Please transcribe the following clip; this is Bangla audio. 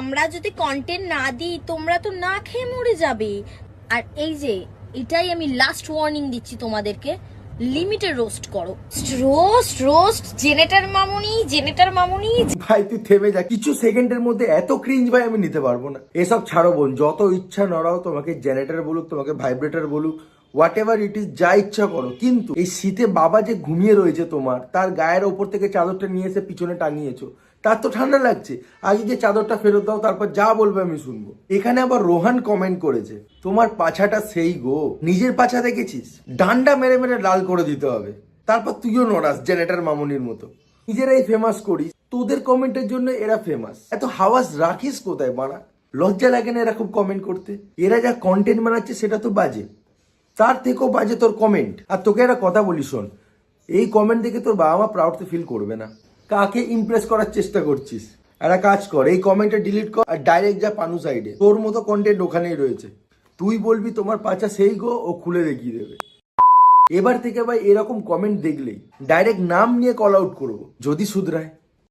আমরা যদি কন্টেন্ট না দিই তোমরা তো না খেয়ে মরে যাবে। আর এই যে এটাই আমি লাস্ট ওয়ার্নিং দিচ্ছি তোমাদেরকে, লিমিটে রোস্ট করো। রোস্ট রোস্ট জেনেটার মামুনি। ভাই তুই থেমে যা, কিছু সেকেন্ডের মধ্যে এত ক্রিঞ্জ ভাই আমি নিতে পারবো না। এসব ছাড়ো বোন, যত ইচ্ছা নড়াও, তোমাকে জেনারেটর বলুক, তোমাকে ভাইব্রেটর বলুক, হোয়াট এভার ইট ইজ, যা ইচ্ছা করো। কিন্তু এই শীতে বাবা যে ঘুমিয়ে রয়েছে তোমার, তার গায়ের ওপর থেকে চাদরটা নিয়ে এসে পিছনে টাঙিয়েছো, তার তো ঠান্ডা লাগছে। আগে যে চাদরটা ফেরত দাও, তারপর যা বলবে আমি শুনবো। এখানে আবার রোহান কমেন্ট করেছে, তোমার পাছাটা সেই গো, নিজের পাছা দেখেছিস, ডান্ডা মেরে মেরে লাল করে দিতে হবে, তারপর তুইও নড়াস জেনেটার মামুনির মতো। নিজেরাই ফেমাস করিস, তোদের কমেন্টের জন্য এরা ফেমাস। এত হাওয়াস রাখিস কোথায় বাড়া? লজ্জা লাগে না এরকম কমেন্ট করতে? এরা যা কন্টেন্ট বানাচ্ছে সেটা তো বাজে, তার থেকেও বাজে তোর কমেন্ট। আর তোকে একটা কথা বলি শোন, এই কমেন্ট দেখে তোর বাবা মা প্রাউড ফিল করবে না। কাকে ইমপ্রেস করার চেষ্টা করছিস? একটা কাজ কর, এই কমেন্টটা ডিলিট কর আর ডাইরেক্ট যা পানু সাইডে, তোর মতো কন্টেন্ট ওখানেই রয়েছে। তুই বলবি তোমার পাচা সেই গো, ও খুলে দেখিয়ে দেবে। এবার থেকে ভাই এরকম কমেন্ট দেখলেই ডাইরেক্ট নাম নিয়ে কল আউট করবো, যদি শুধরায়।